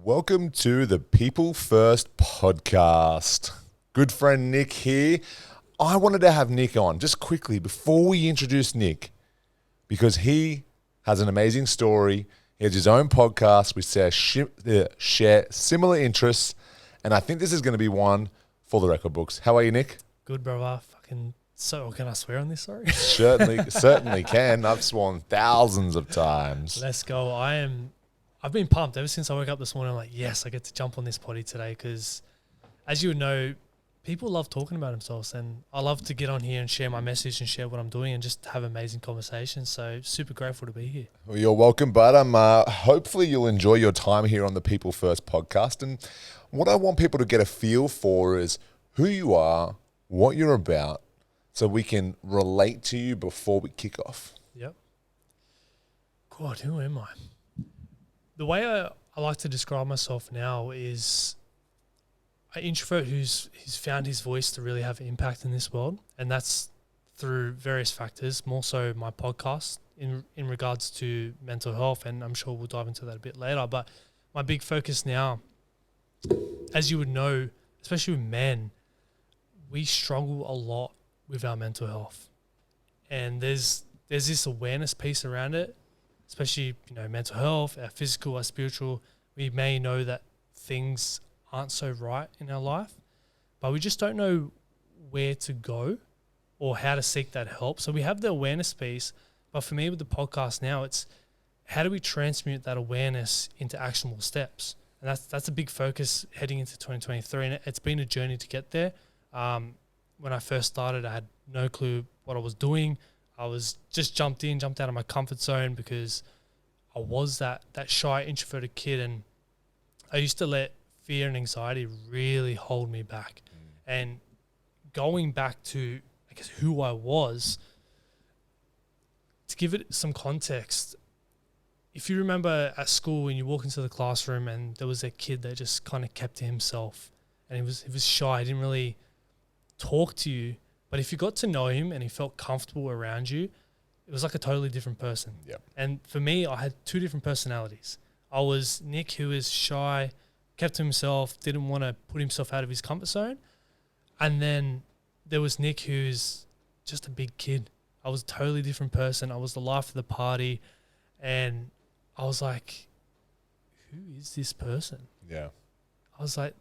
Welcome to the People First podcast. Good friend Nick here. I wanted to have Nick on just quickly before we introduce Nick because he has an amazing story. He has his own podcast. We share similar interests, and I think this is going to be one for the record books. How are you, Nick? Good, brother. So can I swear on this? Sorry. Certainly can. I've sworn thousands of times. Let's go. I've been pumped ever since I woke up this morning. I'm like, yes, I get to jump on this potty today because, as you would know, people love talking about themselves, and I love to get on here and share my message and share what I'm doing and just have amazing conversations. So super grateful to be here. Well, you're welcome, bud. Hopefully you'll enjoy your time here on the People First podcast. And what I want people to get a feel for is who you are, what you're about, so we can relate to you before we kick off. Yep. God, who am I? The way I like to describe myself now is an introvert who's found his voice to really have an impact in this world, and that's through various factors, more so my podcast in regards to mental health, and I'm sure we'll dive into that a bit later. But my big focus now, as you would know, especially with men, we struggle a lot with our mental health, and there's this awareness piece around it, especially mental health, our physical, our spiritual. We may know that things aren't so right in our life, but we just don't know where to go or how to seek that help. So we have the awareness piece, but for me with the podcast now, it's how do we transmute that awareness into actionable steps? And that's a big focus heading into 2023, and it's been a journey to get there. When I first started, I had no clue what I was doing. I was just jumped out of my comfort zone because I was that shy, introverted kid, and I used to let fear and anxiety really hold me back. And going back to, I guess, who I was, to give it some context, if you remember at school when you walk into the classroom and there was a kid that just kind of kept to himself and he was shy, he didn't really talk to you, but if you got to know him and he felt comfortable around you, it was like a totally different person. Yep. And for me, I had two different personalities. I was Nick, who was shy, kept to himself, didn't want to put himself out of his comfort zone. And then there was Nick, who's just a big kid. I was a totally different person. I was the life of the party. And I was like, who is this person? Yeah. I was like,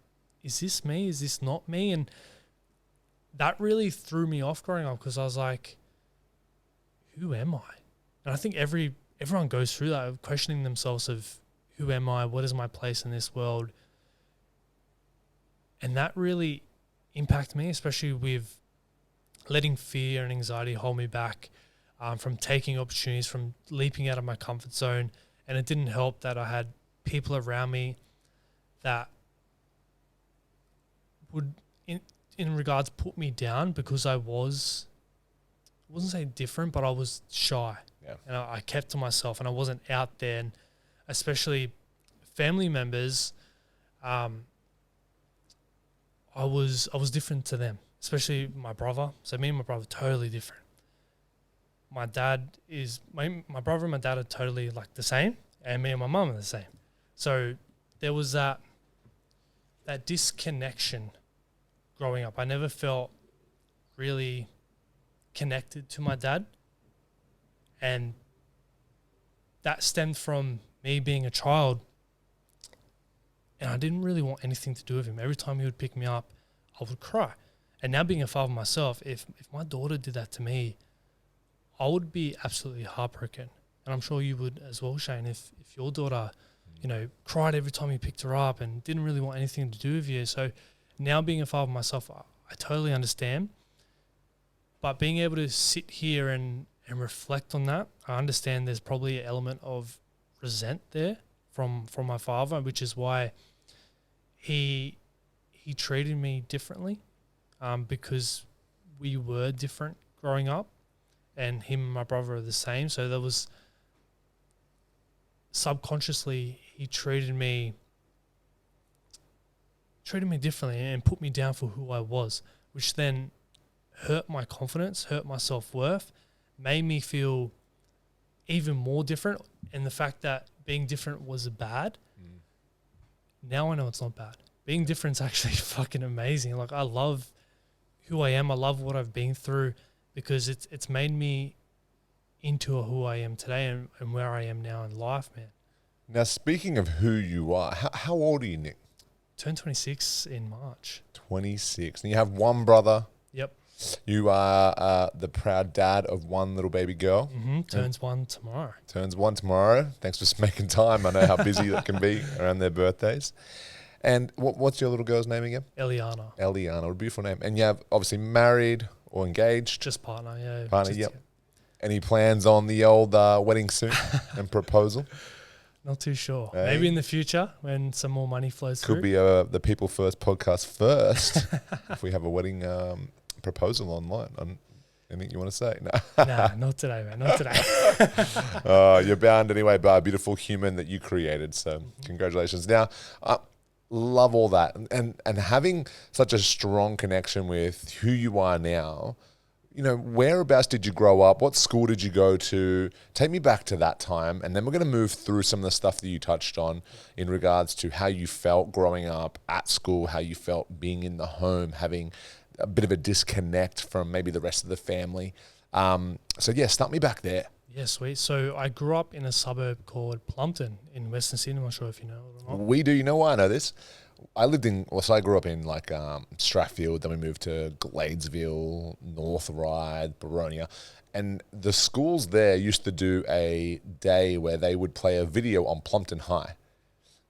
is this me? Is this not me? And that really threw me off growing up because I was like, who am I? And I think everyone goes through that of questioning themselves of who am I? What is my place in this world? And that really impacted me, especially with letting fear and anxiety hold me back from taking opportunities, from leaping out of my comfort zone. And it didn't help that I had people around me that would, in regards, put me down because I wasn't say different, but I was shy. Yeah. And I kept to myself and I wasn't out there. And especially family members, I was different to them, especially my brother. So me and my brother totally different. My brother and my dad are totally like the same, and me and my mum are the same. So there was that disconnection growing up. I never felt really connected to my dad, and that stemmed from me being a child, and I didn't really want anything to do with him. Every time he would pick me up, I would cry. And now being a father myself, if my daughter did that to me, I would be absolutely heartbroken. And I'm sure you would as well, Shane, if your daughter, cried every time you picked her up and didn't really want anything to do with you. So now being a father myself, I totally understand. But being able to sit here and reflect on that, I understand there's probably an element of resent there from my father, which is why he treated me differently, because we were different growing up, and him and my brother are the same. So there was subconsciously he treated me differently and put me down for who I was, which then hurt my confidence, hurt my self-worth, made me feel even more different. And the fact that being different was bad Now I know it's not bad. Being different's actually fucking amazing. Like I love who I am. I love what I've been through because it's made me into who I am today and where I am now in life, man. Now, speaking of who you are, how old are you, Nick? Turned 26 in March. 26. And you have one brother. Yep. You are the proud dad of one little baby girl. Turns one tomorrow. Turns one tomorrow. Thanks for making time. I know how busy that can be around their birthdays. And what's your little girl's name again? Eliana. Eliana, what a beautiful name. And you have obviously married or engaged? Just partner, yeah. Partner, yep. Any plans on the old wedding soon and proposal? Not too sure. Hey. Maybe in the future when some more money flows through. Could be the People First podcast first if we have a wedding proposal online. Anything you want to say? No. Nah, not today, man. Not today. You're bound anyway by a beautiful human that you created. So congratulations. Now, love all that. And having such a strong connection with who you are now, you know, whereabouts did you grow up? What school did you go to? Take me back to that time. And then we're going to move through some of the stuff that you touched on in regards to how you felt growing up at school, how you felt being in the home, having a bit of a disconnect from maybe the rest of the family. So yeah, start me back there. Yeah, sweet. So I grew up in a suburb called Plumpton in Western Sydney. I'm not sure if you know it or not. We do. You know why I know this? I grew up in like Strathfield, then we moved to Gladesville, North Ryde, Baronia. And the schools there used to do a day where they would play a video on Plumpton High.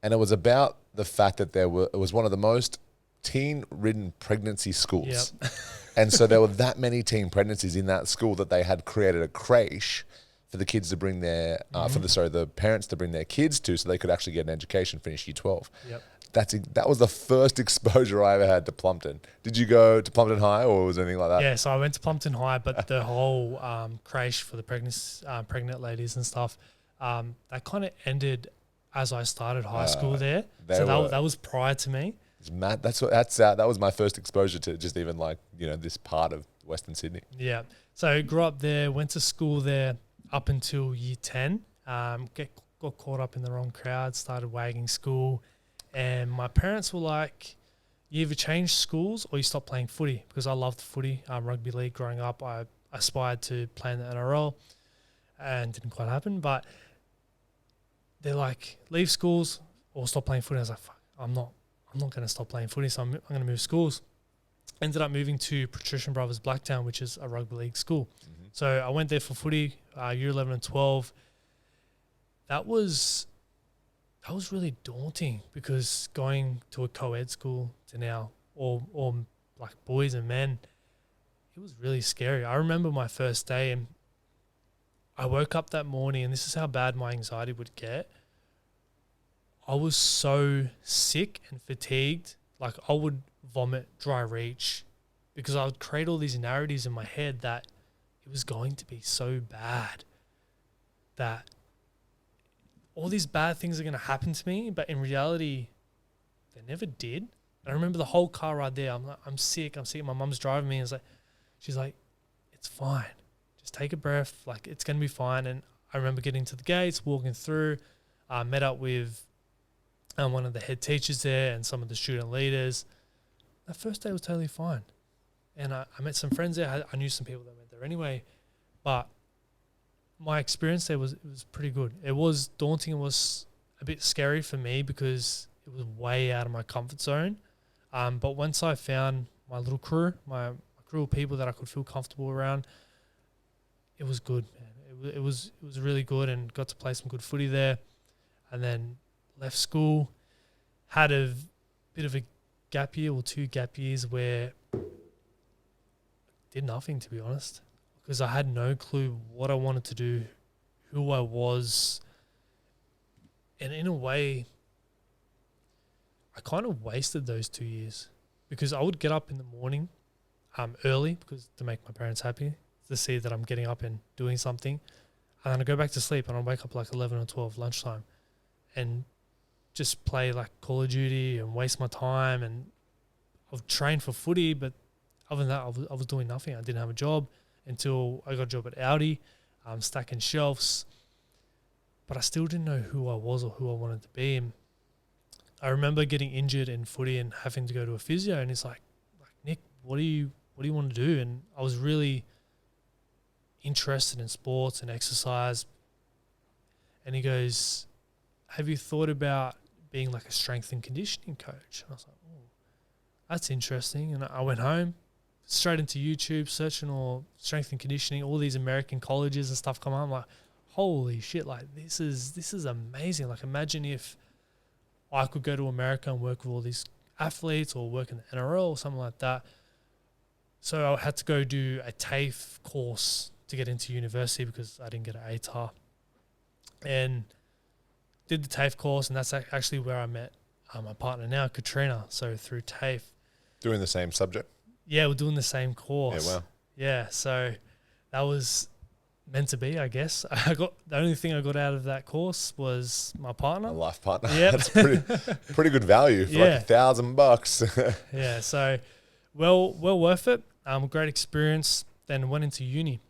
And it was about the fact that it was one of the most teen-ridden pregnancy schools. Yep. And so there were that many teen pregnancies in that school that they had created a creche for the kids to bring their, the parents to bring their kids to so they could actually get an education, finish year 12. Yep. That was the first exposure I ever had to Plumpton. Did you go to Plumpton High or was anything like that? Yeah, so I went to Plumpton High, but the whole creche for the pregnant ladies and stuff, that kind of ended as I started high school there. So that was prior to me. Matt, that was my first exposure to just even like, you know, this part of Western Sydney. Yeah. So I grew up there, went to school there up until year 10. Got caught up in the wrong crowd, started wagging school. And my parents were like, you either change schools or you stop playing footy, because I loved footy, rugby league growing up. I aspired to play in the NRL and didn't quite happen. But they're like, leave schools or stop playing footy. I was like, fuck, I'm not going to stop playing footy, so I'm going to move schools. Ended up moving to Patrician Brothers Blacktown, which is a rugby league school. Mm-hmm. So I went there for footy, year 11 and 12. That was really daunting, because going to a co-ed school to now all like boys and men, it was really scary. I remember my first day, and I woke up that morning, and this is how bad my anxiety would get. I was so sick and fatigued, like I would vomit, dry reach, because I would create all these narratives in my head that it was going to be so bad, that all these bad things are going to happen to me, but in reality, they never did. And I remember the whole car ride there. I'm like, I'm sick. My mum's driving me, and she's like, it's fine. Just take a breath. Like, it's going to be fine. And I remember getting to the gates, walking through, met up with one of the head teachers there and some of the student leaders. That first day was totally fine. And I met some friends there. I knew some people that went there anyway. But my experience there was pretty good. It was daunting. It was a bit scary for me because it was way out of my comfort zone. But once I found my little crew, my crew of people that I could feel comfortable around, it was good, man. It was really good, and got to play some good footy there. And then left school, had a bit of a gap year or 2 gap years where I did nothing, to be honest, because I had no clue what I wanted to do, who I was. And in a way, I kind of wasted those 2 years, because I would get up in the morning early, because to make my parents happy, to see that I'm getting up and doing something. And then I go back to sleep, and I wake up like 11 or 12 lunchtime and just play like Call of Duty and waste my time. And I've trained for footy, but other than that, I was doing nothing. I didn't have a job until I got a job at Audi, stacking shelves. But I still didn't know who I was or who I wanted to be. And I remember getting injured in footy and having to go to a physio, and he's like, Nick, what do you want to do? And I was really interested in sports and exercise. And he goes, have you thought about being like a strength and conditioning coach? And I was like, oh, that's interesting. And I went home, straight into YouTube, searching all strength and conditioning, all these American colleges and stuff come up. I'm like, holy shit, like this is amazing. Like imagine if I could go to America and work with all these athletes or work in the NRL or something like that. So I had to go do a TAFE course to get into university because I didn't get an ATAR. And did the TAFE course, and that's actually where I met my partner now, Katrina. So through TAFE. Doing the same subject? Yeah, we're doing the same course. Yeah, wow. Yeah, so that was meant to be, I guess. The only thing I got out of that course was my partner. A life partner. Yep. That's pretty good value for like $1,000. Yeah, so well worth it. Great experience. Then went into uni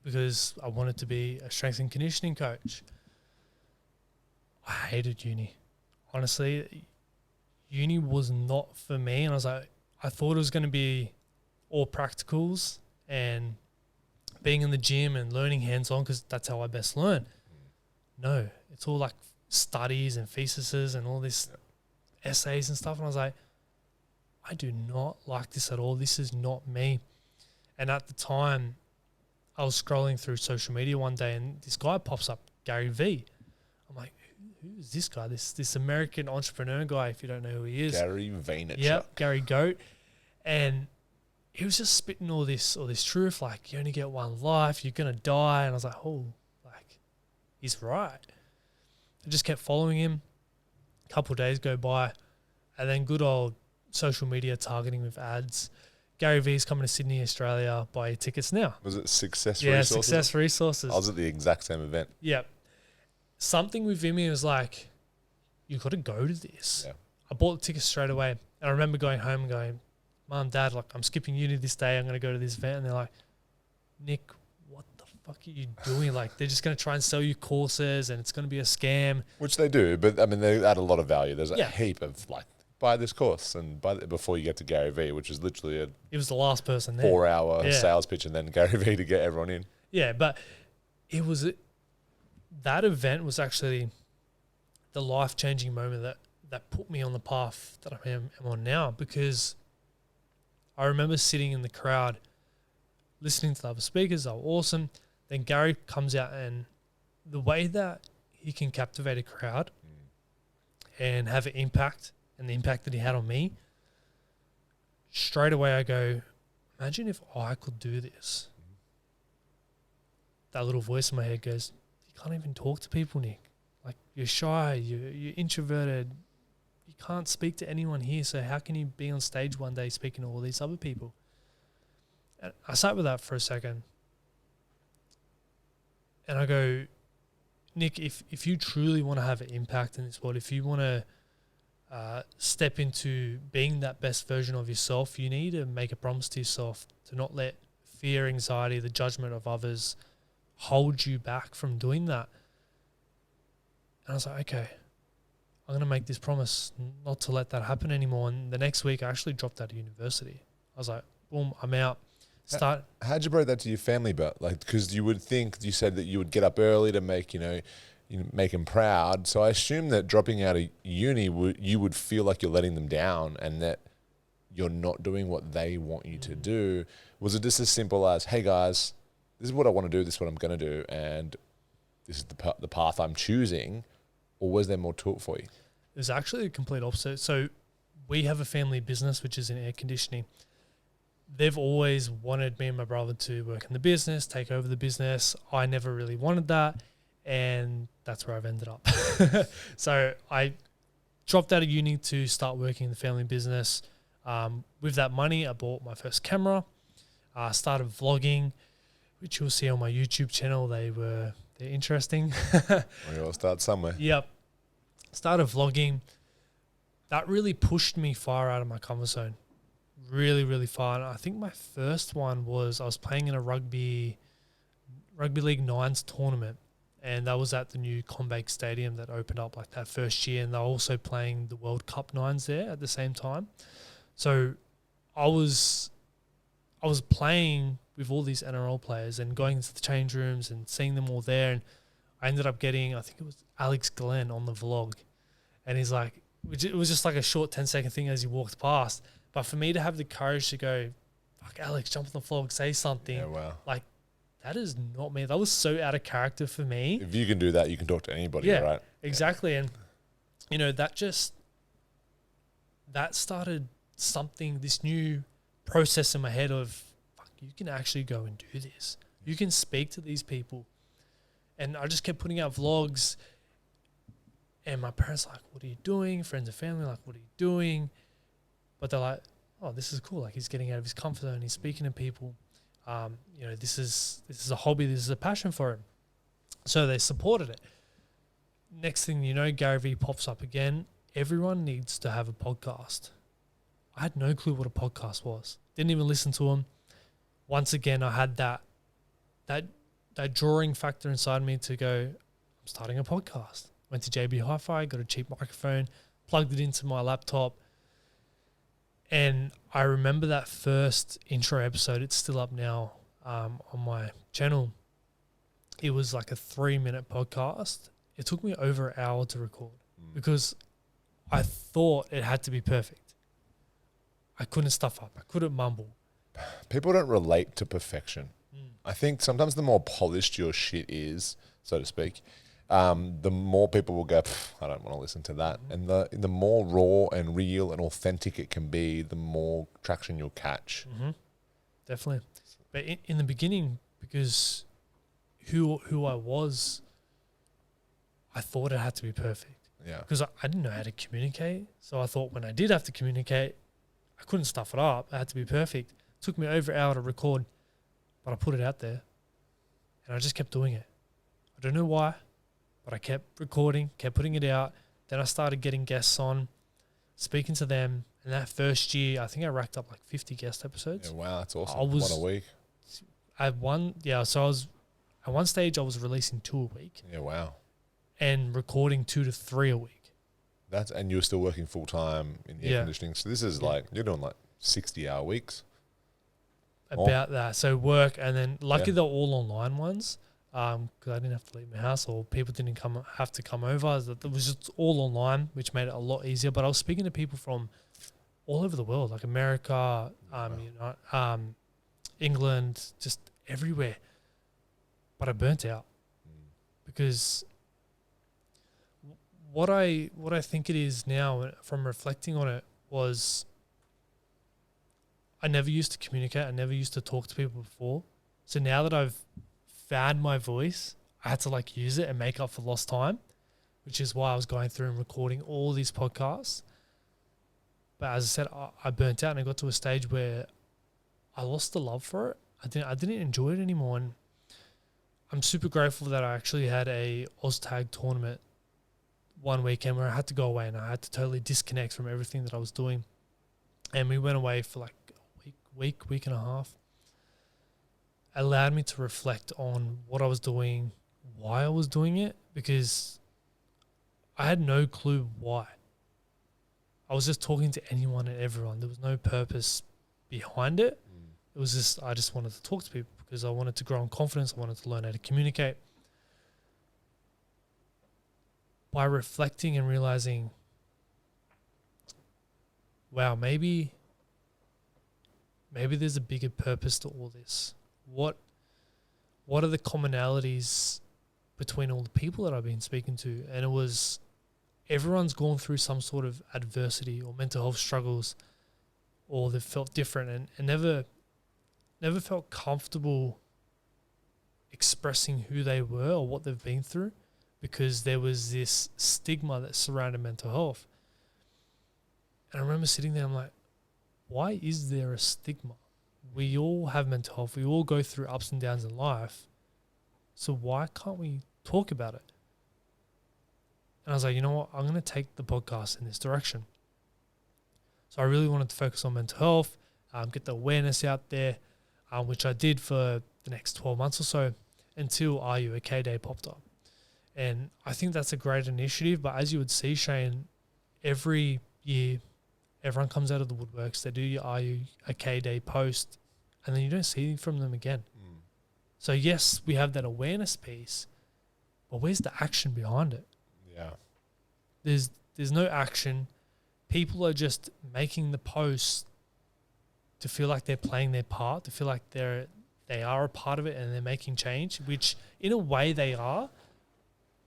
because I wanted to be a strength and conditioning coach. I hated uni. Honestly, uni was not for me. And I was like, I thought it was going to be all practicals and being in the gym and learning hands-on because that's how I best learn. No, it's all like studies and theses and all this essays and stuff. And I was like, I do not like this at all. This is not me. And at the time, I was scrolling through social media one day and this guy pops up, Gary V. I'm like, who is this guy? This American entrepreneur guy, if you don't know who he is. Gary Vaynerchuk. Yeah, Gary Goat. And he was just spitting all this truth, like you only get one life, you're gonna die. And I was like, oh, like he's right. I just kept following him. A couple of days go by, and then good old social media targeting with ads. Gary V's coming to Sydney, Australia. Buy your tickets now. Was it Success Yeah, Resources? Success Resources. I was at the exact same event. Yeah. Something within me was like, you got to go to this. Yeah. I bought the tickets straight away. And I remember going home and going, Mom, Dad, like I'm skipping uni this day. I'm going to go to this event. And they're like, Nick, what the fuck are you doing? Like they're just going to try and sell you courses and it's going to be a scam. Which they do, but I mean, they add a lot of value. There's a Yeah. heap of like, buy this course and before you get to Gary V, which is literally a It was the last person there. 4-hour sales pitch and then Gary V to get everyone in. Yeah, but it was that event was actually the life-changing moment that put me on the path that I am on now, because I remember sitting in the crowd listening to the other speakers. They were awesome. Then Gary comes out, and the way that he can captivate a crowd and have an impact, and the impact that he had on me, straight away I go, imagine if I could do this. That little voice in my head goes, you can't even talk to people, Nick. Like, you're shy, you're introverted, you can't speak to anyone here, so how can you be on stage one day speaking to all these other people? And I sat with that for a second. And I go, Nick, if you truly want to have an impact in this world, if you want to step into being that best version of yourself, you need to make a promise to yourself to not let fear, anxiety, the judgment of others hold you back from doing that. And I was like, okay, I'm going to make this promise not to let that happen anymore. And the next week I actually dropped out of university. I was like, boom, I'm out. How'd you break that to your family? But like, because you would think, you said that you would get up early to make, make them proud. So I assume that dropping out of uni, you would feel like you're letting them down and that you're not doing what they want you to do. Was it just as simple as, hey guys, this is what I want to do, this is what I'm going to do, and this is the path I'm choosing? Or was there more to it for you? It was actually the complete opposite. So we have a family business, which is in air conditioning. They've always wanted me and my brother to work in the business, take over the business. I never really wanted that, and that's where I've ended up. So I dropped out of uni to start working in the family business. With that money, I bought my first camera, started vlogging, which you'll see on my YouTube channel. They're interesting. We all start somewhere. Yep. Started vlogging. That really pushed me far out of my comfort zone. Really, really far. And I think my first one was I was playing in a rugby league nines tournament, and that was at the new Combank Stadium that opened up like that first year, and they're also playing the World Cup nines there at the same time. So I was playing with all these NRL players and going into the change rooms and seeing them all there, and I ended up getting, I think it was Alex Glenn on the vlog, and he's like, it was just like a short 10-second thing as he walked past, but for me to have the courage to go, fuck Alex, jump on the vlog, say something, Yeah, wow. like, that is not me. That was so out of character for me. If you can do that, you can talk to anybody, Yeah, right? exactly. Yeah. And, you know, that started something, this new process in my head of, fuck, you can actually go and do this. You can speak to these people. And I just kept putting out vlogs, and my parents like, what are you doing? Friends and family like, what are you doing? But they're like, oh, this is cool. Like, he's getting out of his comfort zone. He's speaking to people. You know, this is a hobby. This is a passion for him. So they supported it. Next thing you know, Gary Vee pops up again. Everyone needs to have a podcast. I had no clue what a podcast was. Didn't even listen to him. Once again, I had that drawing factor inside me to go, I'm starting a podcast. Went to JB Hi-Fi, got a cheap microphone, plugged it into my laptop. And I remember that first intro episode, it's still up now on my channel. It was like a 3-minute podcast. It took me over an hour to record because I thought it had to be perfect. I couldn't stuff up. I couldn't mumble. People don't relate to perfection. I think sometimes the more polished your shit is, so to speak, the more people will go, I don't want to listen to that. And the more raw and real and authentic it can be, the more traction you'll catch. Definitely. But in the beginning, because who I was, I thought it had to be perfect. Yeah. Because I didn't know how to communicate. So I thought when I did have to communicate, I couldn't stuff it up. It had to be perfect. It took me over an hour to record, but I put it out there. And I just kept doing it. I don't know why, but I kept recording, kept putting it out. Then I started getting guests on, speaking to them. And that first year, I think I racked up like 50 guest episodes. Yeah, wow, that's awesome. I was, 1 a week. So I was, at one stage I was releasing 2 a week. Yeah, wow. And recording 2 to 3 a week. And you're still working full time in air conditioning. So this is like, you're doing like 60-hour weeks. About that. So work, and then lucky they're all online ones, because I didn't have to leave my house, or people didn't have to come over. It was just all online, which made it a lot easier. But I was speaking to people from all over the world, like America, England, just everywhere. But I burnt out because what I think it is now, from reflecting on it, was I never used to communicate. I never used to talk to people before. So now that I've found my voice, I had to like use it and make up for lost time, which is why I was going through and recording all these podcasts. But as I said, I burnt out, and I got to a stage where I lost the love for it. I didn't enjoy it anymore. And I'm super grateful that I actually had a OzTag tournament one weekend where I had to go away and I had to totally disconnect from everything that I was doing. And we went away for like a week and a half. It allowed me to reflect on what I was doing, why I was doing it, because I had no clue why. I was just talking to anyone and everyone. There was no purpose behind it. It was just, I just wanted to talk to people because I wanted to grow in confidence. I wanted to learn how to communicate. By reflecting and realizing, wow, maybe there's a bigger purpose to all this. What are the commonalities between all the people that I've been speaking to? And it was, everyone's gone through some sort of adversity or mental health struggles, or they've felt different and never felt comfortable expressing who they were or what they've been through, because there was this stigma that surrounded mental health. And I remember sitting there, I'm like, why is there a stigma? We all have mental health. We all go through ups and downs in life. So why can't we talk about it? And I was like, you know what? I'm going to take the podcast in this direction. So I really wanted to focus on mental health, get the awareness out there, which I did for the next 12 months or so, until Are You OK Day popped up. And I think that's a great initiative. But as you would see, Shane, every year, everyone comes out of the woodworks. They do your Are You OK Day post, and then you don't see from them again. So yes, we have that awareness piece, but where's the action behind it? Yeah. There's no action. People are just making the post to feel like they're playing their part, to feel like they are a part of it and they're making change, which in a way they are.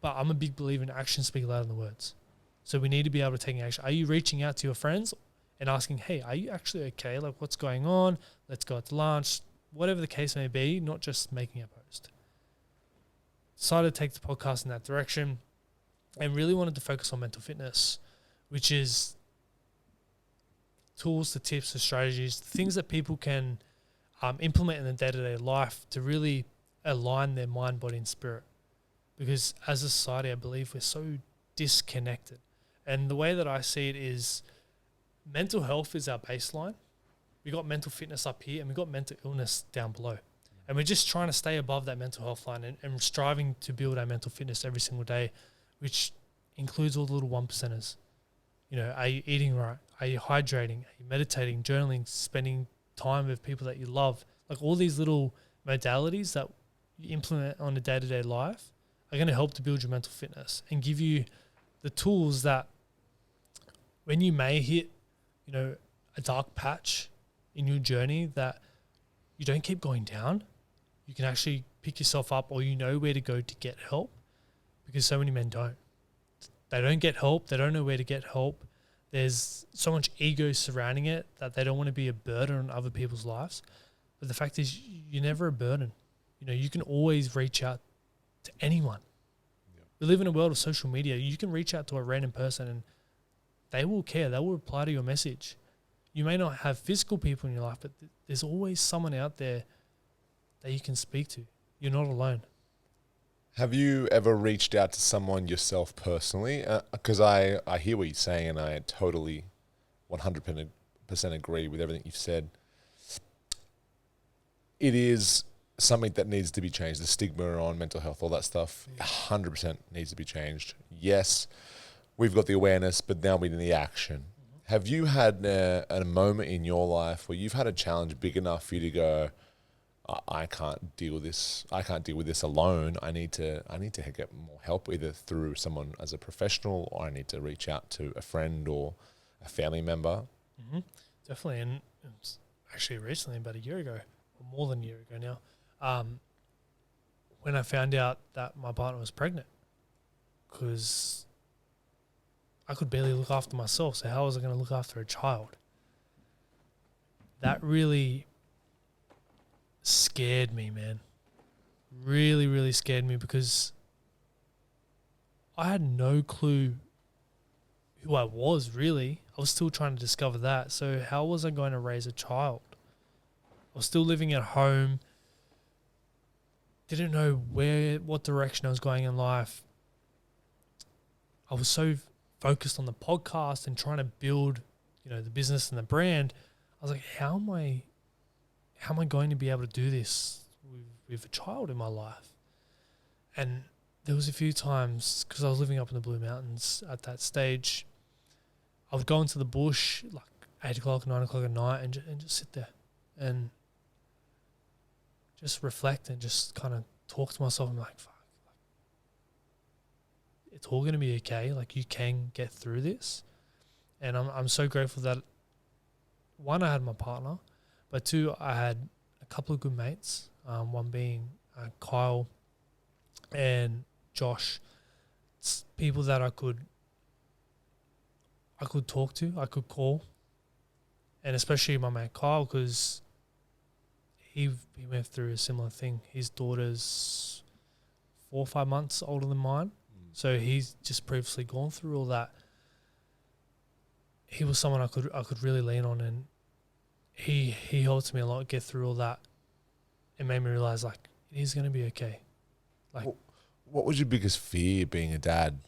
But I'm a big believer in actions speak louder than words. So we need to be able to take action. Are you reaching out to your friends and asking, hey, are you actually okay? Like, what's going on? Let's go out to lunch. Whatever the case may be, not just making a post. Decided to take the podcast in that direction and really wanted to focus on mental fitness, which is tools, the tips, the strategies, the things that people can implement in their day-to-day life to really align their mind, body, and spirit. Because as a society, I believe we're so disconnected. And the way that I see it is mental health is our baseline. We got mental fitness up here and we got mental illness down below. And we're just trying to stay above that mental health line and striving to build our mental fitness every single day, which includes all the little 1%ers. You know, are you eating right? Are you hydrating? Are you meditating, journaling, spending time with people that you love? Like all these little modalities that you implement on a day-to-day life are going to help to build your mental fitness and give you the tools that when you may hit, you know, a dark patch in your journey, that you don't keep going down. You can actually pick yourself up, or you know where to go to get help, because so many men don't. They don't get help. They don't know where to get help. There's so much ego surrounding it that they don't want to be a burden on other people's lives. But the fact is, you're never a burden. You know, you can always reach out to anyone. Yep. We live in a world of social media. You can reach out to a random person and they will care. They will reply to your message. You may not have physical people in your life, but there's always someone out there that you can speak to. You're not alone. Have you ever reached out to someone yourself personally? Because I hear what you're saying and I totally 100% agree with everything you've said. It is something that needs to be changed. The stigma on mental health, all that stuff, 100% needs to be changed. Yes, we've got the awareness, but now we need the action. Have you had a moment in your life where you've had a challenge big enough for you to go, I can't deal with this. I can't deal with this alone. I need to get more help, either through someone as a professional, or I need to reach out to a friend or a family member. Mm-hmm. Definitely, and it's actually recently, about a year ago, or more than a year ago now, when I found out that my partner was pregnant, because I could barely look after myself, so how was I going to look after a child? That really scared me, man. Really, really scared me, because I had no clue who I was, really. I was still trying to discover that. So how was I going to raise a child? I was still living at home. Didn't know what direction I was going in life. I was so focused on the podcast and trying to build, you know, the business and the brand. I was like, how am I going to be able to do this with a child in my life? And there was a few times, because I was living up in the Blue Mountains at that stage, I would go into the bush like 8 o'clock, 9 o'clock at night and just sit there and just reflect and just kind of talk to myself. I'm like, fuck, it's all going to be okay. Like, you can get through this. And I'm so grateful that, one, I had my partner, but two, I had a couple of good mates, one being Kyle and Josh. It's people that I could talk to, I could call, and especially my mate Kyle, because he went through a similar thing. His daughter's 4 or 5 months older than mine, so he's just previously gone through all that. He was someone I could really lean on, and he helped me a lot get through all that. It made me realize, like, it is going to be okay. Like, what was your biggest fear being a dad?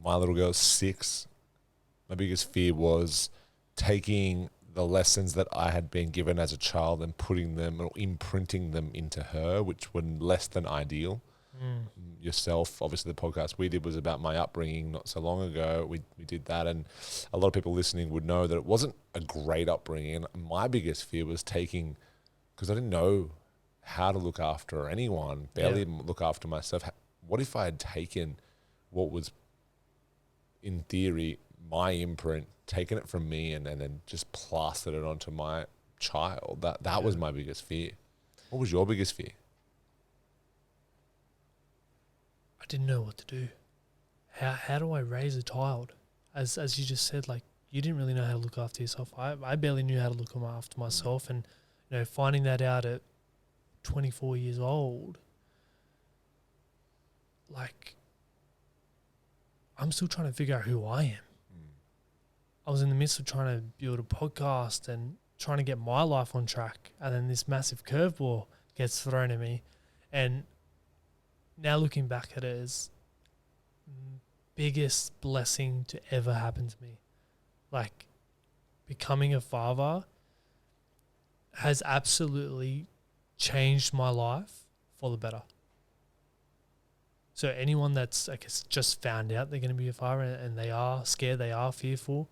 My little girl's 6. My biggest fear was taking the lessons that I had been given as a child and putting them or imprinting them into her, which were less than ideal. yourself. Obviously, the podcast we did was about my upbringing not so long ago. We did that, and a lot of people listening would know that it wasn't a great upbringing. And my biggest fear was taking, because I didn't know how to look after anyone, barely even look after myself. What if I had taken what was, in theory, my imprint, taken it from me, and then just plastered it onto my child? That was my biggest fear. What was your biggest fear? I didn't know what to do. How do I raise a child? As you just said, like, you didn't really know how to look after yourself. I barely knew how to look after myself, and finding that out at 24 years old, like, I'm still trying to figure out who I am. I was in the midst of trying to build a podcast and trying to get my life on track, and then this massive curveball gets thrown at me, and now looking back at it as biggest blessing to ever happen to me. Like, becoming a father has absolutely changed my life for the better. So anyone that's, I guess, just found out they're going to be a father and they are scared, they are fearful,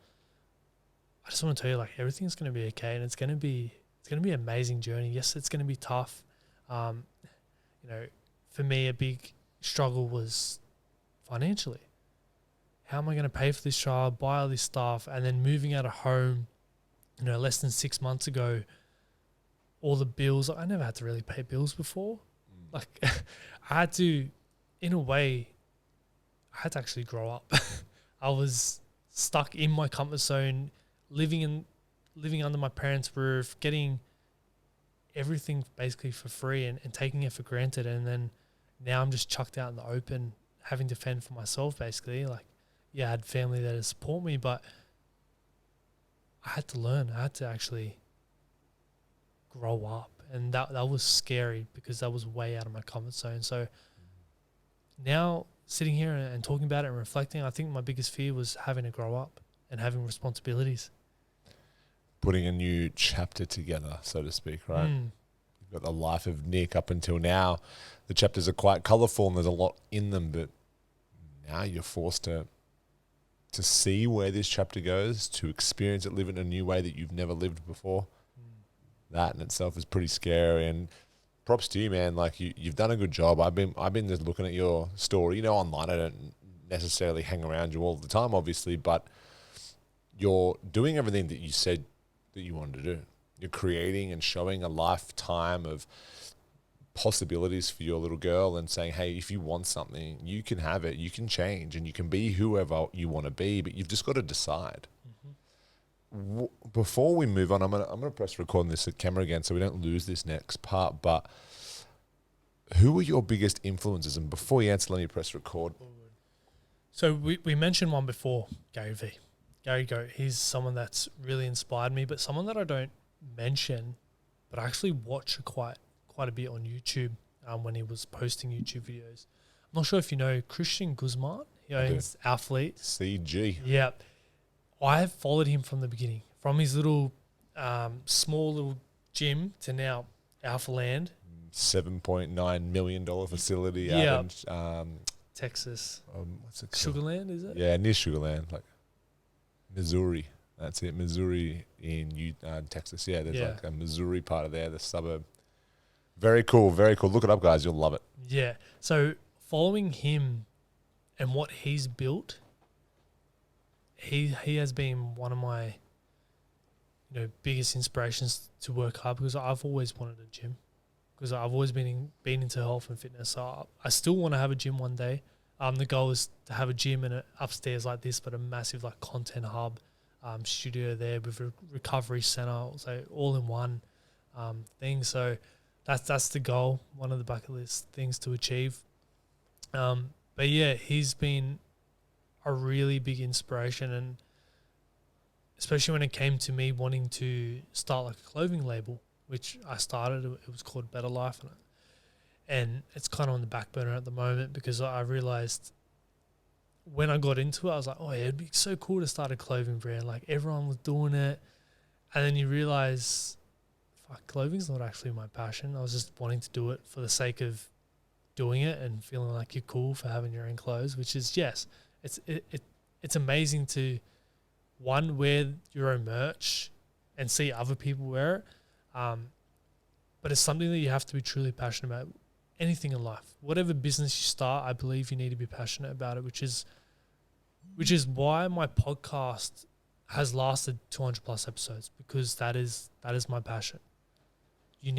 I just want to tell you, like, everything's going to be okay, and it's going to be an amazing journey. Yes, it's going to be tough. For me, a big struggle was financially. How am I going to pay for this child, buy all this stuff, and then moving out of home, less than 6 months ago, all the bills. I never had to really pay bills before. Like, I had to, in a way, I had to actually grow up. I was stuck in my comfort zone, living under my parents' roof, getting everything basically for free and taking it for granted. And then now I'm just chucked out in the open, having to fend for myself, basically. Like, I had family there to support me, but I had to learn. I had to actually grow up. And that was scary because that was way out of my comfort zone. So now sitting here and talking about it and reflecting, I think my biggest fear was having to grow up and having responsibilities. Putting a new chapter together, so to speak, right? You've got the life of Nick up until now. The chapters are quite colourful and there's a lot in them, but now you're forced to see where this chapter goes, to experience it, live in a new way that you've never lived before. That in itself is pretty scary, and props to you, man. Like, you've done a good job. I've been just looking at your story. Online, I don't necessarily hang around you all the time, obviously, but you're doing everything that you said that you wanted to do. You're creating and showing a lifetime of possibilities for your little girl and saying, hey, if you want something, you can have it, you can change, and you can be whoever you want to be, but you've just got to decide. Before we move on, I'm gonna press record on this camera again so we don't lose this next part, but who were your biggest influences? And before you answer, let me press record. So we mentioned one before, Gary V. Gary Goat. He's someone that's really inspired me, but someone that I don't mention, but I actually watch quite a bit on YouTube when he was posting YouTube videos. I'm not sure if you know Christian Guzman. He owns Athlete. CG. Yeah. I have followed him from the beginning, from his little small little gym to now Alpha Land. $7.9 million facility out in Texas. What's it called? Sugarland, is it? Yeah, near Sugarland, like Missouri. That's it, Missouri in Texas. Yeah, there's like a Missouri part of there, the suburb. Very cool, very cool. Look it up, guys. You'll love it. Yeah. So following him and what he's built, he has been one of my biggest inspirations to work hard, because I've always wanted a gym, because I've always been into health and fitness. So I still want to have a gym one day. The goal is to have a gym and upstairs like this, but a massive like content hub, studio there with a recovery center, so all in one thing. So that's the goal, one of the bucket list things to achieve. But yeah, he's been a really big inspiration, and especially when it came to me wanting to start like a clothing label, which I started. It was called Better Life, and it's kind of on the back burner at the moment, because I realized when I got into it, I was like, oh yeah, it'd be so cool to start a clothing brand. Like, everyone was doing it, and then you realize, fuck, clothing's not actually my passion. I was just wanting to do it for the sake of doing it and feeling like you're cool for having your own clothes, which is, yes, it's amazing to, one, wear your own merch and see other people wear it. But it's something that you have to be truly passionate about. Anything in life, whatever business you start, I believe you need to be passionate about it, which is why my podcast has lasted 200 plus episodes, because that is my passion. You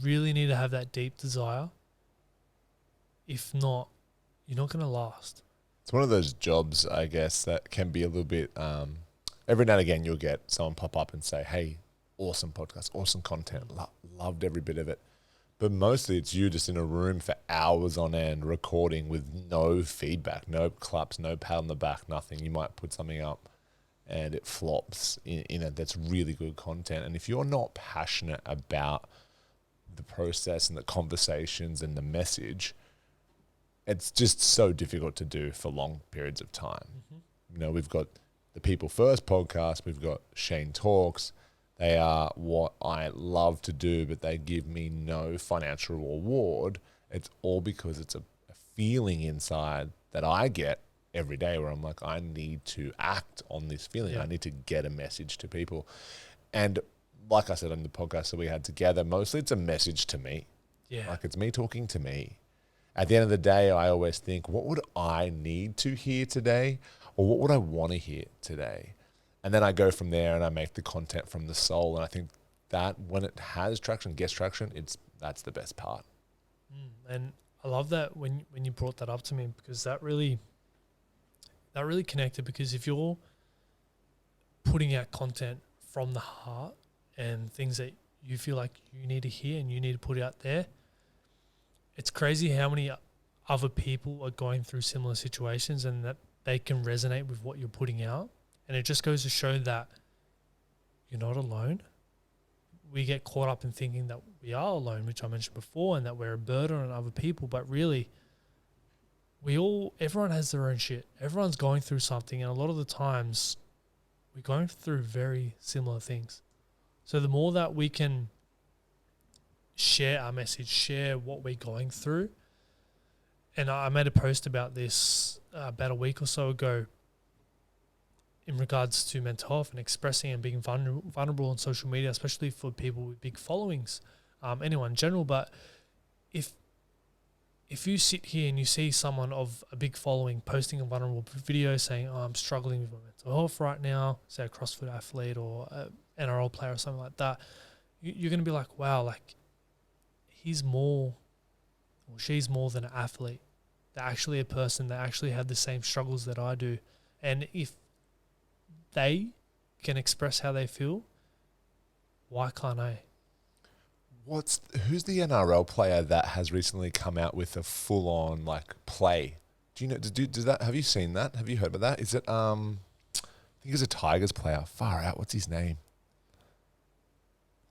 really need to have that deep desire. If not, you're not going to last. It's one of those jobs, I guess, that can be a little bit, every now and again you'll get someone pop up and say, hey, awesome podcast, awesome content, loved every bit of it. But mostly it's you just in a room for hours on end recording with no feedback, no claps, no pat on the back, nothing. You might put something up and it flops in it. That's really good content. And if you're not passionate about the process and the conversations and the message, it's just so difficult to do for long periods of time. You know, we've got the People First podcast, we've got Shane Talks. They are what I love to do, but they give me no financial reward. It's all because it's a feeling inside that I get every day where I'm like, I need to act on this feeling. Yeah. I need to get a message to people. And like I said on the podcast that we had together, mostly it's a message to me. Yeah. Like it's me talking to me. At the end of the day, I always think, what would I need to hear today? Or what would I want to hear today? And then I go from there and I make the content from the soul. And I think that when it has traction, gets traction, that's the best part. And I love that when you brought that up to me, because that really connected. Because if you're putting out content from the heart and things that you feel like you need to hear and you need to put out there, it's crazy how many other people are going through similar situations and that they can resonate with what you're putting out. And it just goes to show that you're not alone. We get caught up in thinking that we are alone, which I mentioned before, and that we're a burden on other people. But really, everyone has their own shit. Everyone's going through something. And a lot of the times, we're going through very similar things. So the more that we can share our message, share what we're going through. And I made a post about this about a week or so ago, in regards to mental health and expressing and being vulnerable on social media, especially for people with big followings, anyone in general. But if you sit here and you see someone of a big following posting a vulnerable video saying, oh, I'm struggling with my mental health right now, say a CrossFit athlete or an NRL player or something like that, you're going to be like, wow, like he's more or she's more than an athlete. They're actually a person that actually have the same struggles that I do. And if they can express how they feel, why can't I? Who's the NRL player that has recently come out with a full-on like play? Do you know? Does that? Have you seen that? Have you heard about that? Is it? I think it's a Tigers player. Far out. What's his name?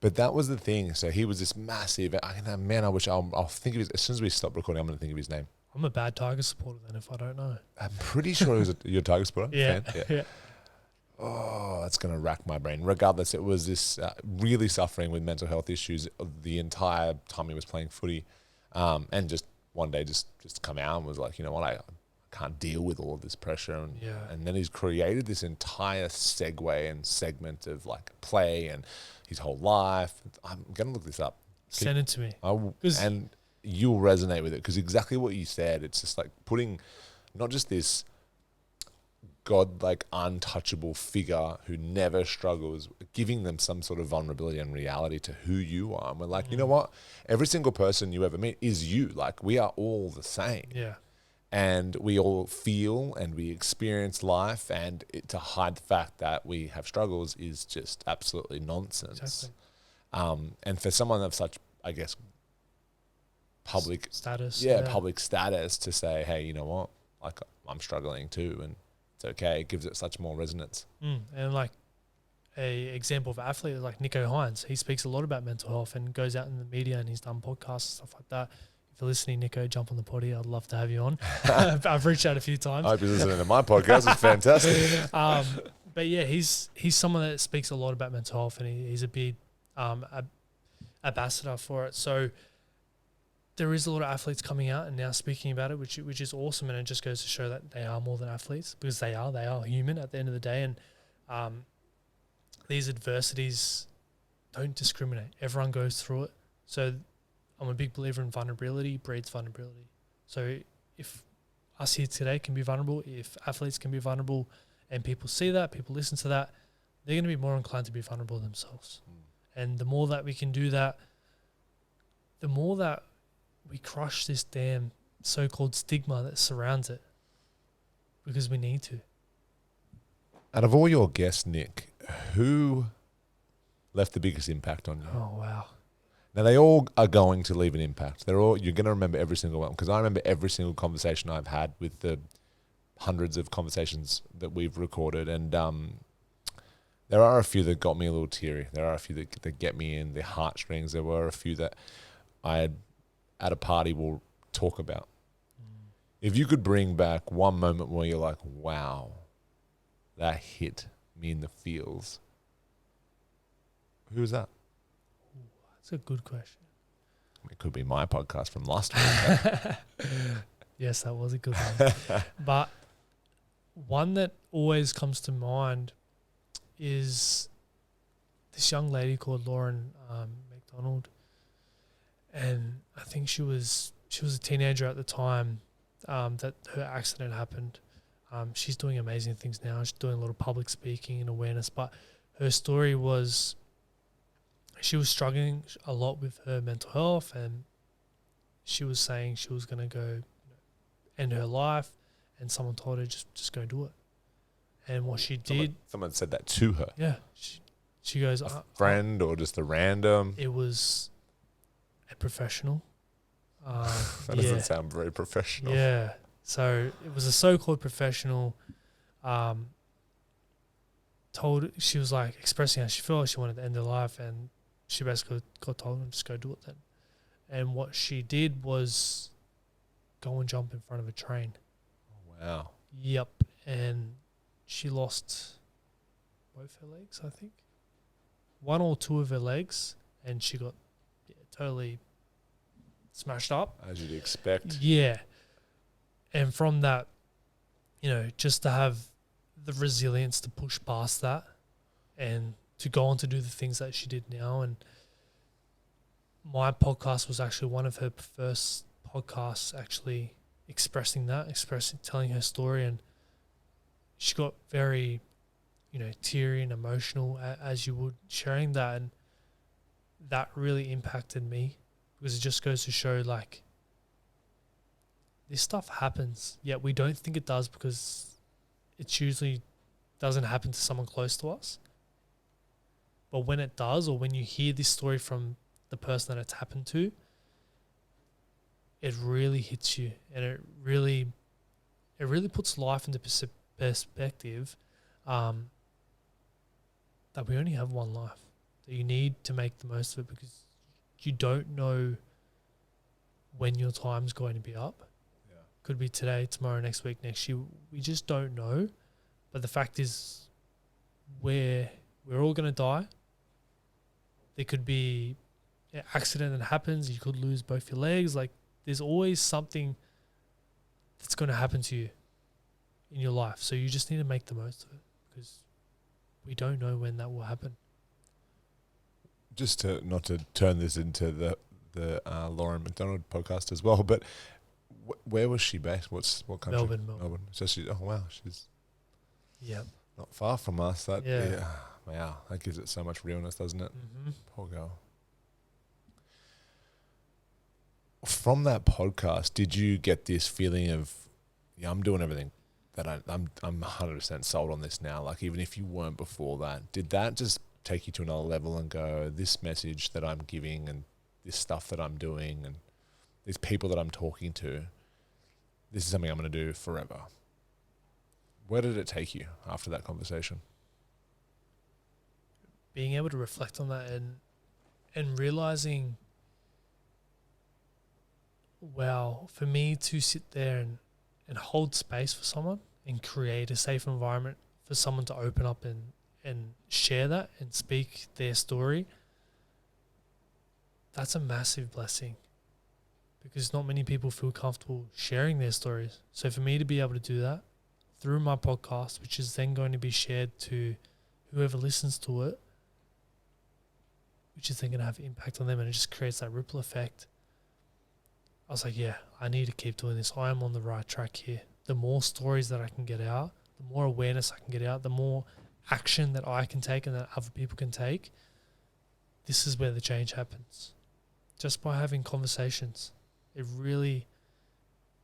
But that was the thing. So he was this massive. Man, I wish I'll think of his. As soon as we stop recording, I'm going to think of his name. I'm a bad Tigers supporter then if I don't know. I'm pretty sure you're a Tigers supporter. Yeah. Fan? Yeah. Oh, that's going to rack my brain. Regardless, it was this really suffering with mental health issues the entire time he was playing footy. And just one day just come out and was like, you know what, I can't deal with all of this pressure. And then he's created this entire segue and segment of like play and his whole life. I'm going to look this up. Send it to me. And you'll resonate with it because exactly what you said, it's just like putting not just this God like untouchable figure who never struggles, giving them some sort of vulnerability and reality to who you are. And we're like, you know what? Every single person you ever meet is you. Like we are all the same. Yeah. And we all feel and we experience life, and to hide the fact that we have struggles is just absolutely nonsense. Exactly. And for someone of such, I guess, public status. Public status to say, hey, you know what? Like I'm struggling too, and it's okay. It gives it such more resonance. And like a example of athlete like Nico Hines, he speaks a lot about mental health and goes out in the media and he's done podcasts and stuff like that. If you're listening, Nico, jump on the potty. I'd love to have you on. I've reached out a few times. I hope you're listening to my podcast. It's fantastic. But yeah, he's someone that speaks a lot about mental health, and he's a big ambassador for it. So there is a lot of athletes coming out and now speaking about it, which is awesome, and it just goes to show that they are more than athletes, because they are human at the end of the day, and these adversities don't discriminate. Everyone goes through it. So I'm a big believer in vulnerability breeds vulnerability. So if us here today can be vulnerable, if athletes can be vulnerable, and people see that, people listen to that, they're going to be more inclined to be vulnerable themselves. And the more that we can do that, the more that we crush this damn so-called stigma that surrounds it, because we need to. Out of all your guests, Nick, who left the biggest impact on you? Oh, wow. Now, they all are going to leave an impact. You're going to remember every single one, because I remember every single conversation I've had with the hundreds of conversations that we've recorded, and there are a few that got me a little teary. There are a few that get me in the heartstrings. There were a few that I had at a party will talk about. If you could bring back one moment where you're like, wow, that hit me in the feels, who was that? That's a good question. It could be my podcast from last week. Yes, that was a good one. But one that always comes to mind is this young lady called Lauren McDonald. And I think she was a teenager at the time that her accident happened. She's doing amazing things now. She's doing a lot of public speaking and awareness. But her story was, she was struggling a lot with her mental health, and she was saying she was going to go end her life, and someone told her just go do it. And what she did, someone said that to her. Yeah, she goes, a friend or just a random. It was a professional. That doesn't sound very professional. Yeah, so it was a so-called professional. She was like expressing how she felt. She wanted to end her life, and she basically got told, just go do it then. And what she did was go and jump in front of a train. Oh, wow. Yep. And she lost both her legs, I think. One or two of her legs, and she got totally smashed up. As you'd expect. Yeah. And from that, just to have the resilience to push past that and to go on to do the things that she did now. And my podcast was actually one of her first podcasts, actually telling her story. And she got very, teary and emotional as you would sharing that. And that really impacted me, because it just goes to show, like, this stuff happens, yet we don't think it does, because it usually doesn't happen to someone close to us. But when it does, or when you hear this story from the person that it's happened to, it really hits you, and it really puts life into perspective, that we only have one life, that you need to make the most of it, because you don't know when your time's going to be up. Yeah. Could be today, tomorrow, next week, next year. We just don't know. But the fact is, we're all going to die. There could be an accident that happens. You could lose both your legs. Like, there's always something that's going to happen to you in your life. So you just need to make the most of it, because we don't know when that will happen. Just to not to turn this into the Lauren McDonald podcast as well, but where was she based? What country? Melbourne. So she's she's not far from us. That wow, that gives it so much realness, doesn't it? Mm-hmm. Poor girl. From that podcast, did you get this feeling of, I'm doing everything that I'm 100% sold on this now? Like, even if you weren't before that, did that just take you to another level and go, this message that I'm giving and this stuff that I'm doing and these people that I'm talking to, this is something I'm going to do forever? Where did it take you after that conversation? Being able to reflect on that and realizing, wow, for me to sit there and hold space for someone and create a safe environment for someone to open up and share that and speak their story, that's a massive blessing. because not many people feel comfortable sharing their stories. So for me to be able to do that through my podcast, which is then going to be shared to whoever listens to it, which is then going to have impact on them, and it just creates that ripple effect. I was like, yeah, I need to keep doing this. I am on the right track here. The more stories that I can get out, the more awareness I can get out, the more action that I can take and that other people can take, this is where the change happens. Just by having conversations. It really,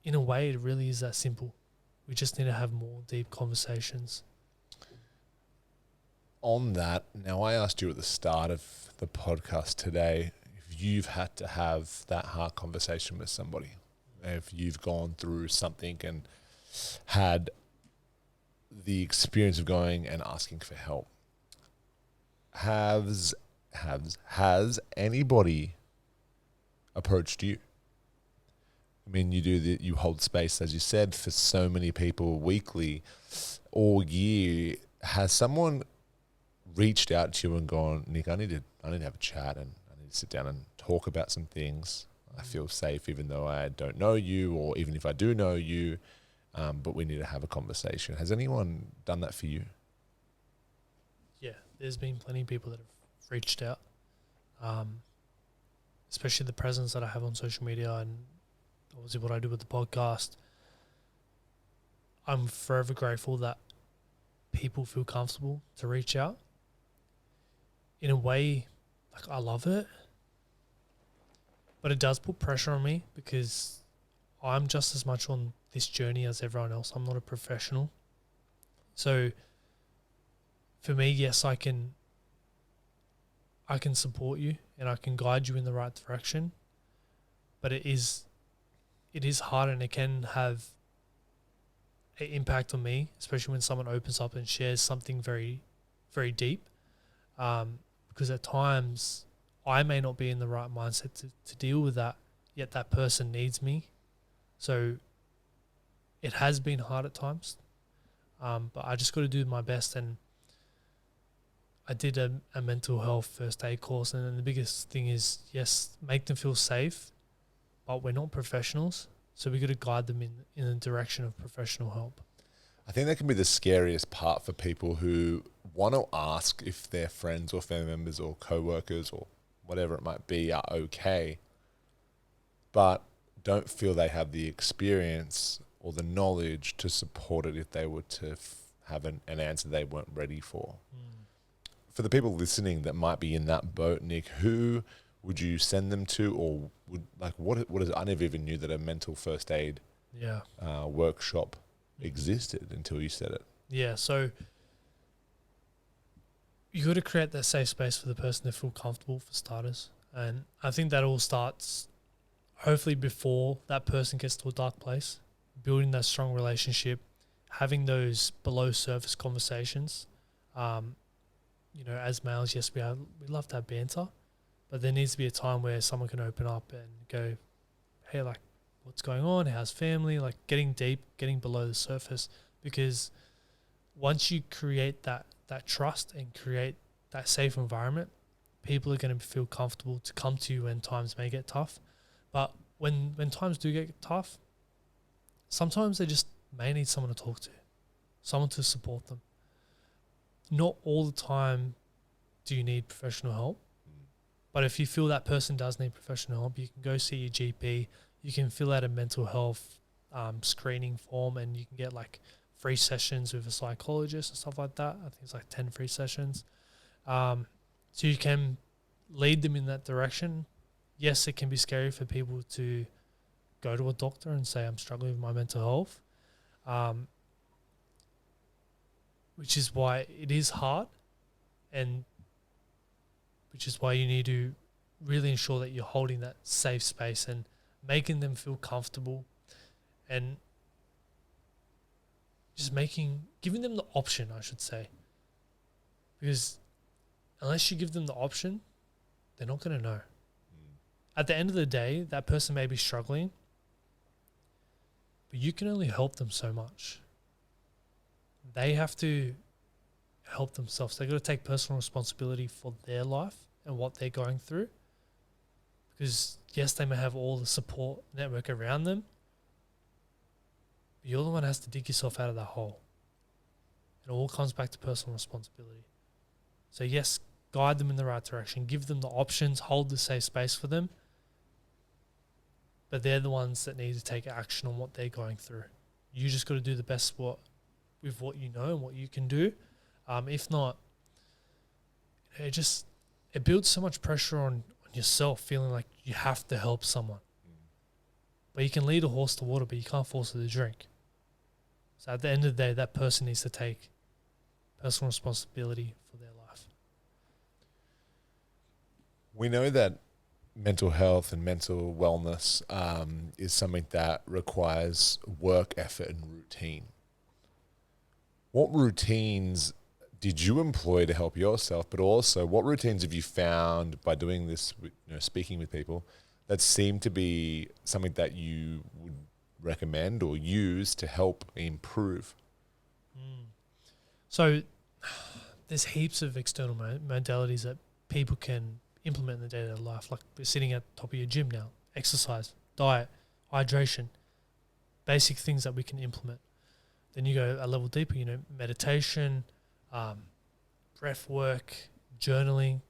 in a way, it really is that simple. We just need to have more deep conversations. On that, now I asked you at the start of the podcast today if you've had to have that hard conversation with somebody, if you've gone through something and had the experience of going and asking for help. Has anybody approached you? I mean, you hold space, as you said, for so many people weekly, all year. Has someone reached out to you and gone, Nick, I need to have a chat, and I need to sit down and talk about some things. I feel safe even though I don't know you, or even if I do know you, but we need to have a conversation. Has anyone done that for you? Yeah, there's been plenty of people that have reached out, especially the presence that I have on social media and obviously what I do with the podcast. I'm forever grateful that people feel comfortable to reach out. In a way, like, I love it, but it does put pressure on me because I'm just as much on this journey as everyone else. I'm not a professional. So for me, yes, I can support you and I can guide you in the right direction, but it is hard, and it can have an impact on me, especially when someone opens up and shares something very, very deep. Because at times I may not be in the right mindset to deal with that, yet that person needs me. So it has been hard at times, but I just got to do my best. And I did a mental health first aid course, and then the biggest thing is, yes, make them feel safe, but we're not professionals, so we got to guide them in the direction of professional help. I think that can be the scariest part for people who want to ask if their friends or family members or co-workers or whatever it might be are okay, but don't feel they have the experience or the knowledge to support it if they were to have an answer they weren't ready for. For the people listening that might be in that boat, Nick, who would you send them to, or what is it? I never even knew that a mental first aid workshop existed until you said it. Yeah, so you got to create that safe space for the person to feel comfortable, for starters. And I think that all starts hopefully before that person gets to a dark place, building that strong relationship, having those below surface conversations. As males, yes, we love to have banter, but there needs to be a time where someone can open up and go, hey, like, what's going on? How's family? Like, getting deep, getting below the surface. Because once you create that trust and create that safe environment, people are going to feel comfortable to come to you when times may get tough. But when times do get tough, sometimes they just may need someone to talk to, someone to support them. Not all the time do you need professional help. But if you feel that person does need professional help, you can go see your GP. You can fill out a mental health screening form, and you can get like free sessions with a psychologist and stuff like that. I think it's like 10 free sessions. So you can lead them in that direction. Yes, it can be scary for people to go to a doctor and say, I'm struggling with my mental health, which is why it is hard, and which is why you need to really ensure that you're holding that safe space and making them feel comfortable, and just giving them the option, I should say. Because unless you give them the option, they're not going to know. At the end of the day, that person may be struggling, but you can only help them so much. They have to help themselves. They've got to take personal responsibility for their life and what they're going through. Because yes, they may have all the support network around them, but you're the one that has to dig yourself out of that hole. It all comes back to personal responsibility. So yes, guide them in the right direction, give them the options, hold the safe space for them, but they're the ones that need to take action on what they're going through. You just got to do the best with what you know and what you can do. If not, it builds so much pressure on yourself, feeling like you have to help someone. But you can lead a horse to water, but you can't force it to drink. So at the end of the day, that person needs to take personal responsibility for their life. We know that mental health and mental wellness is something that requires work, effort, and routine. What routines did you employ to help yourself, but also what routines have you found by doing this, speaking with people, that seem to be something that you would recommend or use to help improve? So there's heaps of external modalities that people can implement in the day-to-day life, like sitting at the top of your gym now, exercise, diet, hydration, basic things that we can implement. Then you go a level deeper, meditation, breath work, journaling.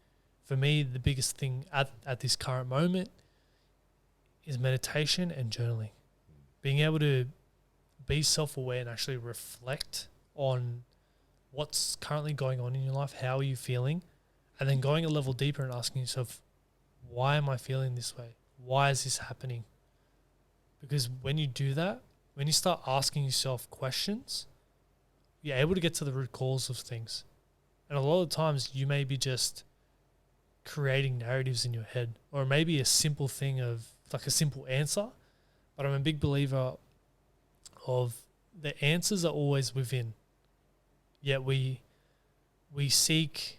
For me, the biggest thing at this current moment is meditation and journaling. Being able to be self-aware and actually reflect on what's currently going on in your life, how are you feeling, and then going a level deeper and asking yourself, why am I feeling this way? Why is this happening? Because when you do that, when you start asking yourself questions, you're able to get to the root cause of things. And a lot of times you may be just creating narratives in your head, or maybe a simple thing of like a simple answer. But I'm a big believer of the answers are always within. Yet we seek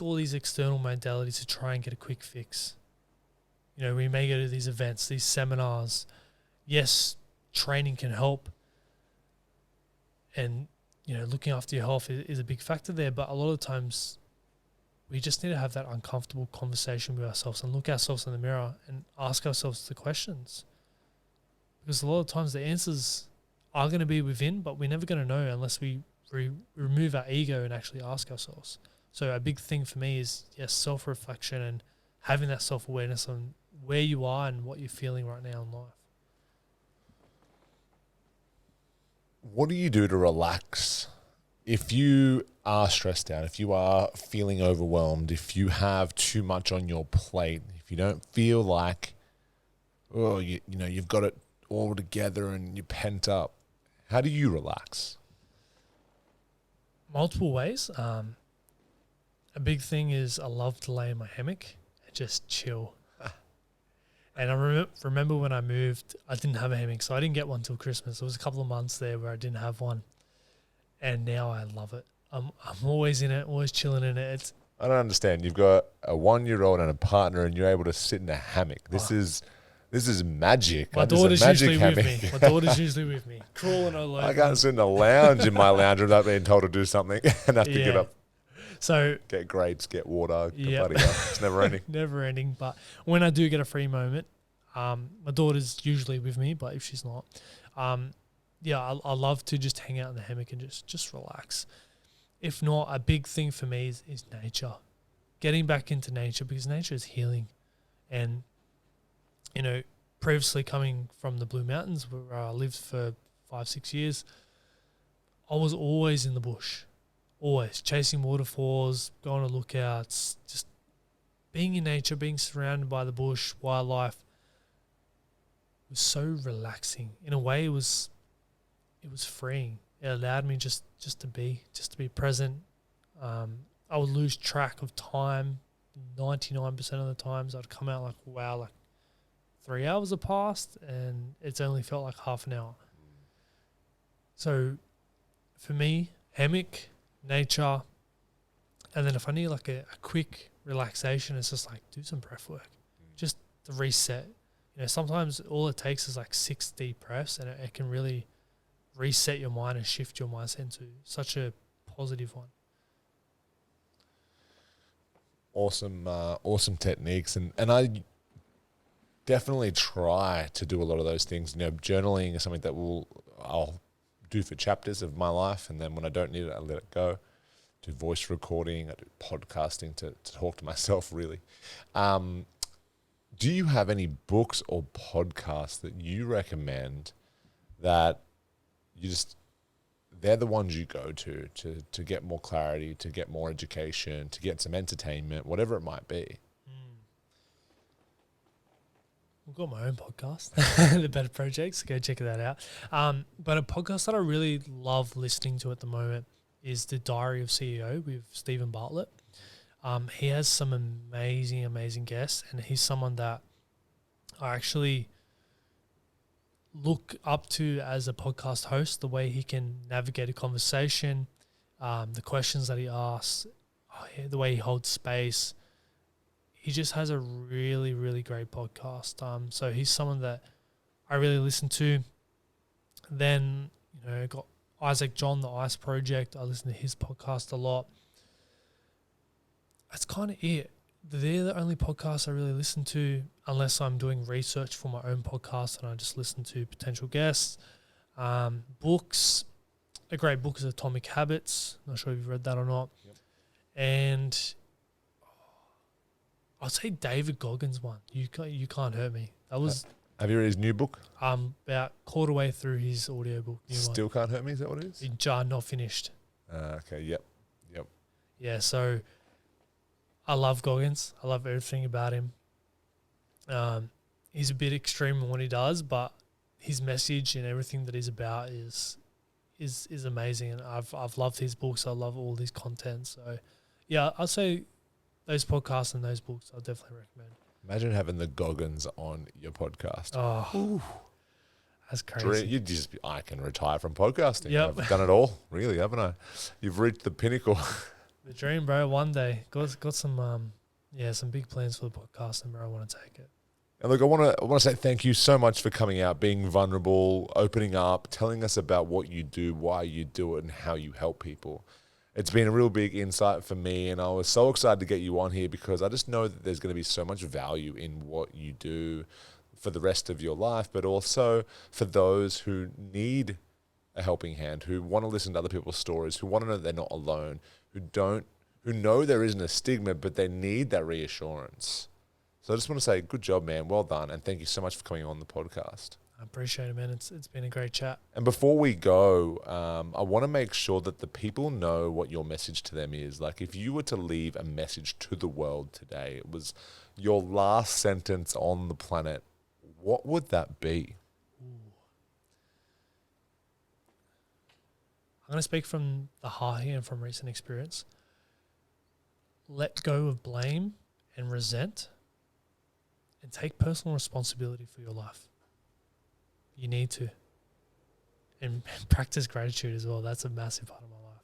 all these external modalities to try and get a quick fix. We may go to these events, these seminars. Yes, training can help. And, looking after your health is a big factor there. But a lot of times we just need to have that uncomfortable conversation with ourselves and look ourselves in the mirror and ask ourselves the questions. Because a lot of times the answers are going to be within, but we're never going to know unless we remove our ego and actually ask ourselves. So a big thing for me is, yes, self-reflection and having that self-awareness on where you are and what you're feeling right now in life. What do you do to relax? If you are stressed out, if you are feeling overwhelmed, if you have too much on your plate, if you don't feel like, you've got it all together and you're pent up, how do you relax? Multiple ways. A big thing is I love to lay in my hammock and just chill. And I remember when I moved, I didn't have a hammock, so I didn't get one till Christmas. There was a couple of months there where I didn't have one, and now I love it. I'm always in it, always chilling in it. I don't understand. You've got a 1-year-old and a partner, and you're able to sit in a hammock. This is magic. My daughter's usually with me. My daughter's usually with me, crawling all over. I can't sit in a lounge in my lounge without being told to do something and have to get up. So get grapes, get water, bloody hell. It's never ending. Never ending. But when I do get a free moment, my daughter's usually with me, but if she's not, I love to just hang out in the hammock and just relax. If not, a big thing for me is nature. Getting back into nature, because nature is healing. And, previously coming from the Blue Mountains where I lived for 5-6 years, I was always in the bush. Always chasing waterfalls, going to lookouts, just being in nature, being surrounded by the bush, wildlife was so relaxing. In a way, it was freeing. It allowed me just to be present. I would lose track of time. 99% of the times I'd come out like, wow, like 3 hours have passed and it's only felt like half an hour. So for me, hammock, nature, and then if I need like a quick relaxation, it's just like do some breath work, just to reset. Sometimes all it takes is like 6 deep breaths, and it can really reset your mind and shift your mindset into such a positive one. awesome techniques, and I definitely try to do a lot of those things. Journaling is something that I'll do for chapters of my life, and then when I don't need it, I let it go. Do voice recording, I do podcasting to talk to myself, really. Do you have any books or podcasts that you recommend that they're the ones you go to get more clarity, to get more education, to get some entertainment, whatever it might be? I've got my own podcast, The Better Project, so go check that out. But a podcast that I really love listening to at the moment is The Diary of CEO with Stephen Bartlett. He has some amazing guests, and he's someone that I actually look up to as a podcast host, the way he can navigate a conversation, the questions that he asks, the way he holds space. He just has a really great podcast. So he's someone that I really listen to. Then, got Isaac John, the Ice Project. I listen to his podcast a lot. That's kind of it. They're the only podcasts I really listen to, unless I'm doing research for my own podcast and I just listen to potential guests. Books. A great book is Atomic Habits. Not sure if you've read that or not. Yep. And I'd say David Goggins' one. You Can't Hurt Me. That was. Have you read his new book? About quarter way through his audiobook. Still Can't Hurt Me, is that what it is? Not finished. Okay, yep. Yeah, so I love Goggins. I love everything about him. He's a bit extreme in what he does, but his message and everything that he's about is amazing. And I've loved his books. I love all his content. So, yeah, I'd say those podcasts and those books I'll definitely recommend. Imagine having the Goggins on your podcast. Oh, ooh, that's crazy. I can retire from podcasting. Yep. I've done it all, really, haven't I? You've reached the pinnacle. The dream, bro. One day, got some some big plans for the podcast, and bro, I want to take it. And look, I want to say thank you so much for coming out, being vulnerable, opening up, telling us about what you do, why you do it, and how you help people. It's been a real big insight for me, and I was so excited to get you on here because I just know that there's going to be so much value in what you do for the rest of your life, but also for those who need a helping hand, who want to listen to other people's stories, who want to know they're not alone, who know there isn't a stigma, but they need that reassurance. So I just want to say, good job, man. Well done. And thank you so much for coming on the podcast. I appreciate it, man. It's been a great chat. And before we go, I want to make sure that the people know what your message to them is. Like, if you were to leave a message to the world today, it was your last sentence on the planet, what would that be? Ooh. I'm going to speak from the heart here and from recent experience. Let go of blame and resent and take personal responsibility for your life. You need to. And practice gratitude as well. That's a massive part of my life.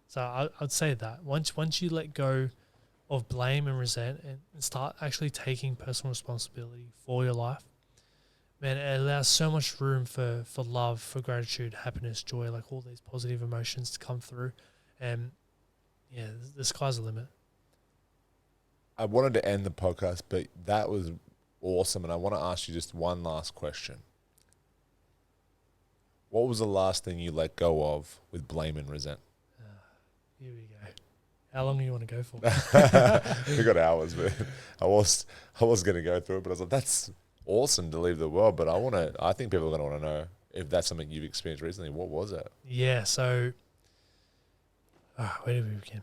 So I'd say that. Once you let go of blame and resent and start actually taking personal responsibility for your life, man, it allows so much room for love, for gratitude, happiness, joy, like all these positive emotions to come through. And yeah, the sky's the limit. I wanted to end the podcast, but that was awesome. And I want to ask you just one last question. What was the last thing you let go of with blame and resent? Here we go. How long do you want to go for? We got hours, man. I was going to go through it, but I was like, that's awesome to leave the world. But I think people are going to want to know if that's something you've experienced recently. What was it? Yeah. So, where did we begin?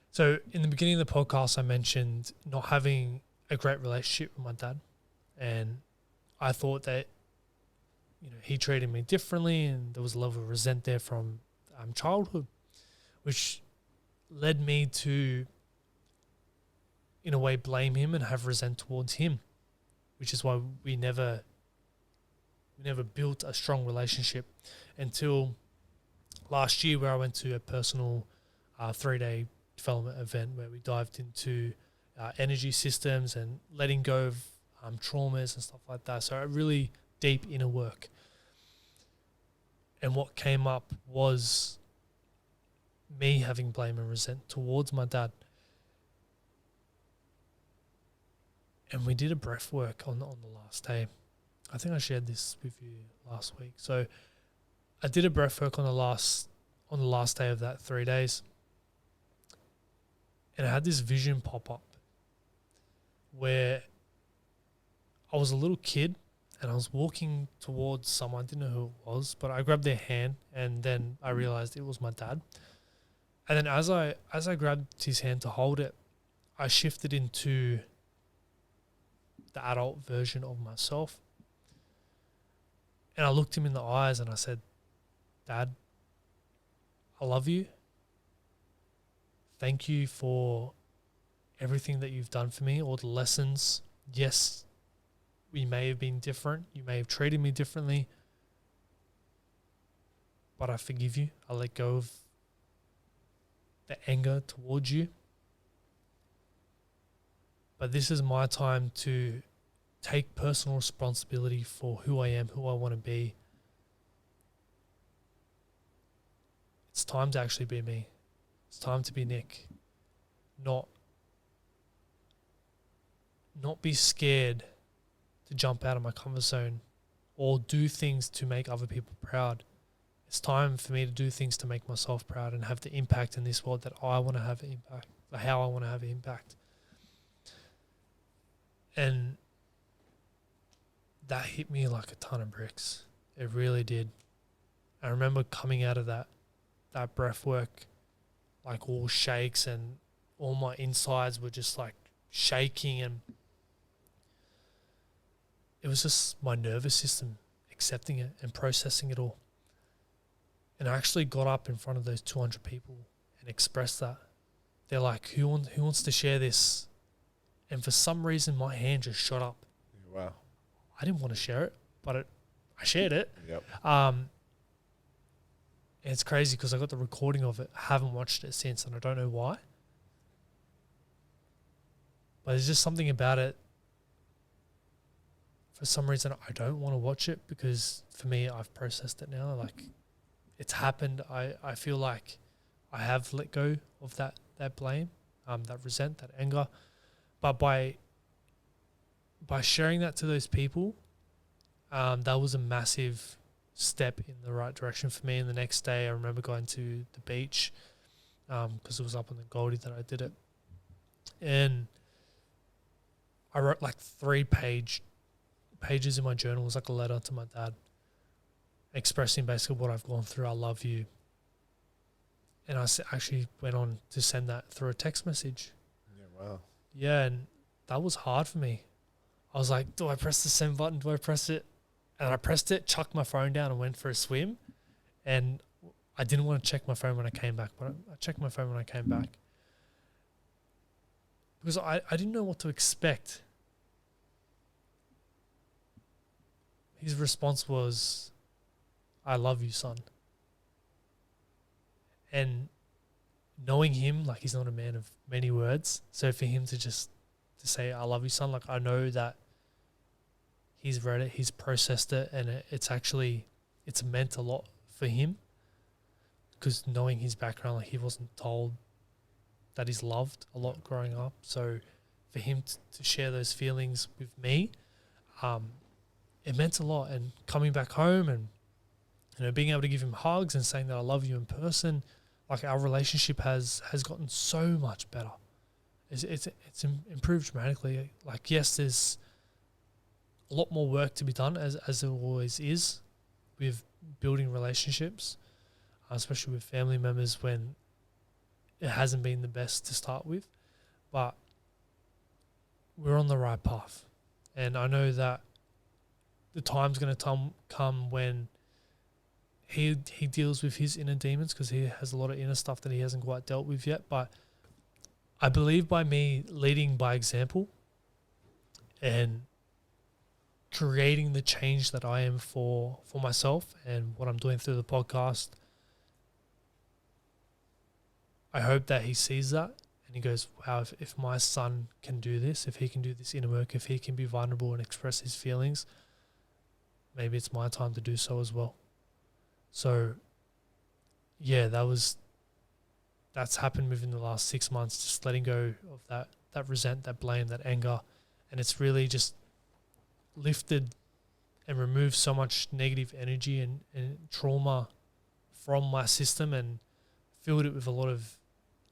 So in the beginning of the podcast, I mentioned not having a great relationship with my dad, and I thought that he treated me differently, and there was a level of resent there from childhood, which led me to, in a way, blame him and have resent towards him, which is why we never built a strong relationship until last year, where I went to a personal 3-day development event where we dived into energy systems and letting go of traumas and stuff like that. So really deep inner work. And what came up was me having blame and resent towards my dad. And we did a breath work on the last day. I think I shared this with you last week. So I did a breath work on the last day of that 3 days. And I had this vision pop up where I was a little kid and I was walking towards someone. I didn't know who it was, but I grabbed their hand and then I realized it was my dad. And then as I grabbed his hand to hold it, I shifted into the adult version of myself. And I looked him in the eyes and I said, Dad, I love you. Thank you for everything that you've done for me, all the lessons. Yes, we may have been different. You may have treated me differently. But I forgive you. I let go of the anger towards you. But this is my time to take personal responsibility for who I am, who I want to be. It's time to actually be me. It's time to be Nick. Not be scared to jump out of my comfort zone or do things to make other people proud. It's time for me to do things to make myself proud and have the impact in this world that I want to have an impact, how I want to have an impact. And that hit me like a ton of bricks. It really did. I remember coming out of that breath work, like all shakes and all my insides were just like shaking, and it was just my nervous system accepting it and processing it all. And I actually got up in front of those 200 people and expressed that. They're like, who wants to share this? And for some reason, my hand just shot up. Wow. I didn't want to share it, but I shared it. Yep. And it's crazy because I got the recording of it. I haven't watched it since, and I don't know why. But there's just something about it. For some reason, I don't want to watch it because for me, I've processed it now. Like, it's happened. I feel like I have let go of that blame, that resent, that anger. But by sharing that to those people, that was a massive step in the right direction for me. And the next day, I remember going to the beach because it was up on the Goldie that I did it. And I wrote like 3 pages in my journal. It was like a letter to my dad expressing basically what I've gone through. I love you. And I actually went on to send that through a text message. Yeah, wow. Yeah, and that was hard for me. I was like, do I press the send button? Do I press it? And I pressed it, chucked my phone down and went for a swim. And I didn't want to check my phone when I came back, but I checked my phone when I came back. Because I didn't know what to expect. His response was, I love you, son. And knowing him, like, he's not a man of many words. So for him to say, I love you, son, like, I know that he's read it, he's processed it, and it's meant a lot for him. Because knowing his background, like, he wasn't told that he's loved a lot growing up. So for him to share those feelings with me, it meant a lot. And coming back home and, being able to give him hugs and saying that I love you in person, like, our relationship has gotten so much better. It's improved dramatically. Like, yes, there's a lot more work to be done, as there always is with building relationships, especially with family members when it hasn't been the best to start with. But we're on the right path. And I know that the time's going to come when he deals with his inner demons, because he has a lot of inner stuff that he hasn't quite dealt with yet. But I believe by me leading by example and creating the change that I am for myself and what I'm doing through the podcast, I hope that he sees that and he goes, wow, if my son can do this, if he can do this inner work, if he can be vulnerable and express his feelings, maybe it's my time to do so as well. So, yeah, that's happened within the last 6 months, just letting go of that resent, that blame, that anger, and it's really just lifted and removed so much negative energy and trauma from my system, and filled it with a lot of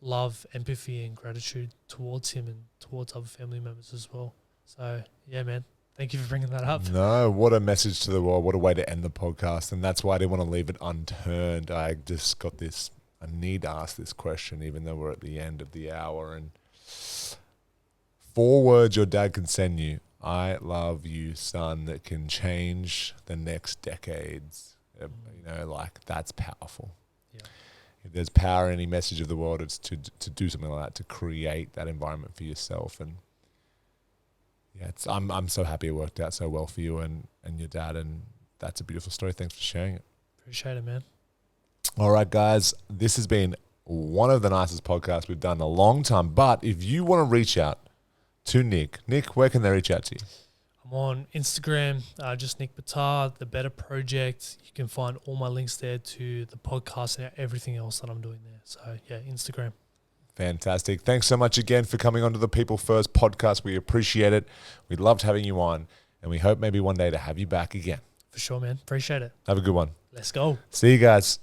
love, empathy, and gratitude towards him and towards other family members as well. So, yeah, man, thank you for bringing that up. No, what a message to the world. What a way to end the podcast. And that's why I didn't want to leave it unturned. I just got this, I need to ask this question, even though we're at the end of the hour. And 4 words your dad can send you. I love you, son, that can change the next decades. You know, like, that's powerful. Yeah. If there's power in any message of the world, it's to do something like that, to create that environment for yourself. And yeah, I'm so happy it worked out so well for you and your dad, and that's a beautiful story. Thanks for sharing it. Appreciate it, man. All right, guys, this has been one of the nicest podcasts we've done in a long time. But if you want to reach out to Nick, where can they reach out to you? I'm on Instagram, just Nick Betar, the Better Project. You can find all my links there to the podcast and everything else that I'm doing there. So, yeah, Instagram. Fantastic. Thanks so much again for coming on to the People First podcast. We appreciate it. We loved having you on, and we hope maybe one day to have you back again. For sure, man. Appreciate it. Have a good one. Let's go. See you guys.